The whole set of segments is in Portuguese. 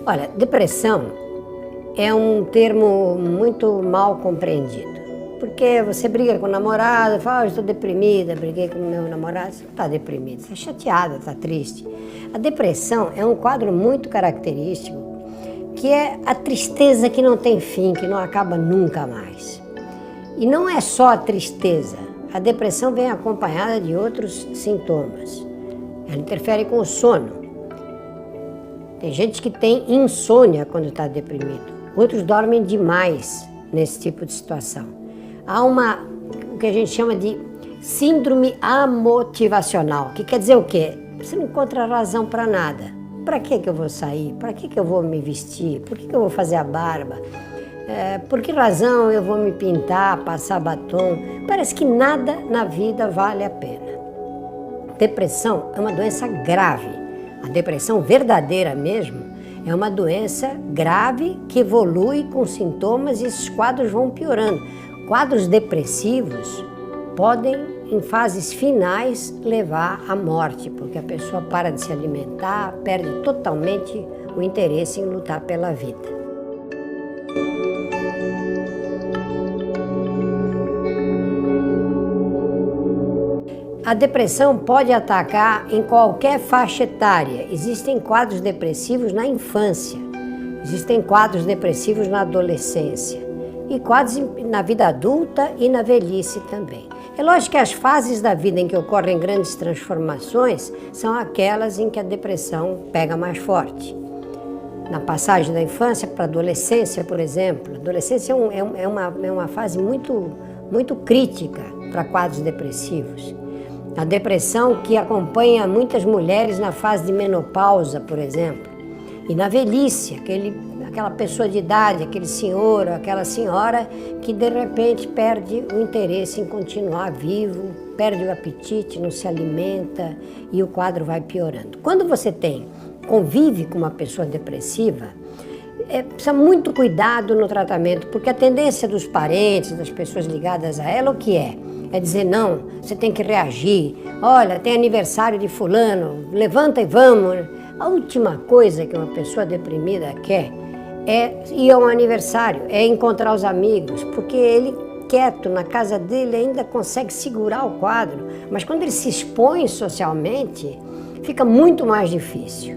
Olha, depressão é um termo muito mal compreendido. Porque você briga com o namorado, fala, estou deprimida, briguei com o meu namorado. Você não está deprimida, você está chateada, está triste. A depressão é um quadro muito característico, que é a tristeza que não tem fim, que não acaba nunca mais. E não é só a tristeza, a depressão vem acompanhada de outros sintomas. Ela interfere com o sono. Tem gente que tem insônia quando está deprimido, outros dormem demais nesse tipo de situação. Há o que a gente chama de síndrome amotivacional, que quer dizer o quê? Você não encontra razão para nada. Para que eu vou sair? Para que eu vou me vestir? Por que eu vou fazer a barba? Por que razão eu vou me pintar, passar batom? Parece que nada na vida vale a pena. Depressão é uma doença grave. A depressão verdadeira mesmo é uma doença grave que evolui com sintomas e esses quadros vão piorando. Quadros depressivos podem, em fases finais, levar à morte, porque a pessoa para de se alimentar, perde totalmente o interesse em lutar pela vida. A depressão pode atacar em qualquer faixa etária. Existem quadros depressivos na infância, existem quadros depressivos na adolescência e quadros na vida adulta e na velhice também. É lógico que as fases da vida em que ocorrem grandes transformações são aquelas em que a depressão pega mais forte. Na passagem da infância para a adolescência, por exemplo, a adolescência é uma fase muito crítica para quadros depressivos. A depressão que acompanha muitas mulheres na fase de menopausa, por exemplo, e na velhice, aquela pessoa de idade, aquele senhor ou aquela senhora que de repente perde o interesse em continuar vivo, perde o apetite, não se alimenta e o quadro vai piorando. Quando você convive com uma pessoa depressiva, precisa muito cuidado no tratamento, porque a tendência dos parentes, das pessoas ligadas a ela, o que é? É dizer, não, você tem que reagir, olha, tem aniversário de fulano, levanta e vamos. A última coisa que uma pessoa deprimida quer é ir a um aniversário, é encontrar os amigos, porque ele, quieto, na casa dele, ainda consegue segurar o quadro, mas quando ele se expõe socialmente, fica muito mais difícil.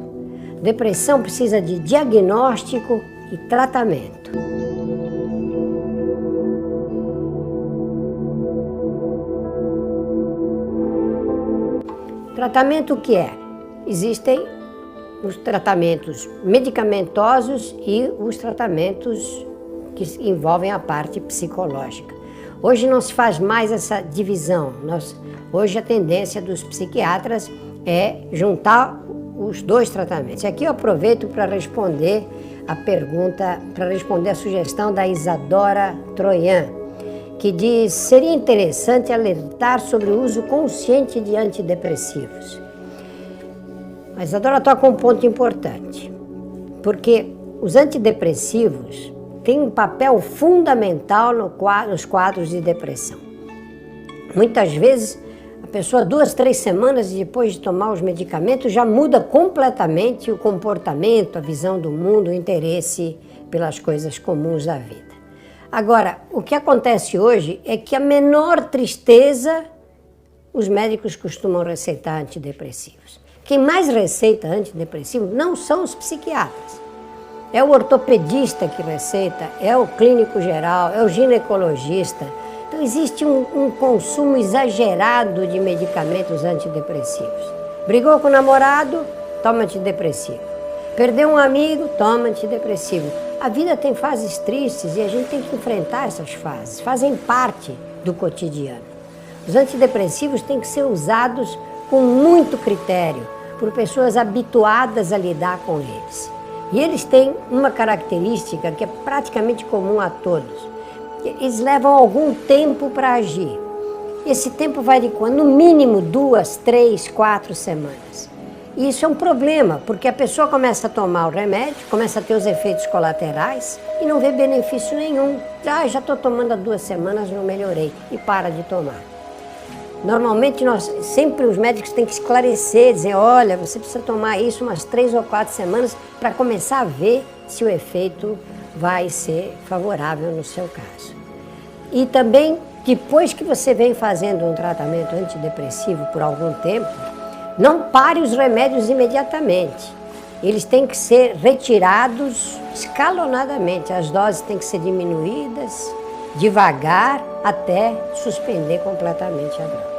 Depressão precisa de diagnóstico e tratamento. Tratamento o que é? Existem os tratamentos medicamentosos e os tratamentos que envolvem a parte psicológica. Hoje não se faz mais essa divisão. Hoje a tendência dos psiquiatras é juntar os dois tratamentos. E aqui eu aproveito para responder a pergunta, para responder a sugestão da Isadora Troian, que diz, seria interessante alertar sobre o uso consciente de antidepressivos. A Isadora toca um ponto importante, porque os antidepressivos têm um papel fundamental nos quadros de depressão. Muitas vezes, a pessoa 2, 3 semanas depois de tomar os medicamentos já muda completamente o comportamento, a visão do mundo, o interesse pelas coisas comuns da vida. Agora, o que acontece hoje é que a menor tristeza, os médicos costumam receitar antidepressivos. Quem mais receita antidepressivos não são os psiquiatras. É o ortopedista que receita, é o clínico geral, é o ginecologista. Então existe um consumo exagerado de medicamentos antidepressivos. Brigou com o namorado, toma antidepressivo. Perdeu um amigo, toma antidepressivo. A vida tem fases tristes e a gente tem que enfrentar essas fases, fazem parte do cotidiano. Os antidepressivos têm que ser usados com muito critério, por pessoas habituadas a lidar com eles. E eles têm uma característica que é praticamente comum a todos. Eles levam algum tempo para agir. Esse tempo vai de no mínimo 2, 3, 4 semanas. E isso é um problema, porque a pessoa começa a tomar o remédio, começa a ter os efeitos colaterais e não vê benefício nenhum. Já estou tomando há 2 semanas, não melhorei, e para de tomar. Normalmente, sempre os médicos têm que esclarecer, dizer, olha, você precisa tomar isso umas 3 ou 4 semanas para começar a ver se o efeito vai ser favorável no seu caso. E também, depois que você vem fazendo um tratamento antidepressivo por algum tempo, não pare os remédios imediatamente. Eles têm que ser retirados escalonadamente, as doses têm que ser diminuídas devagar até suspender completamente a droga.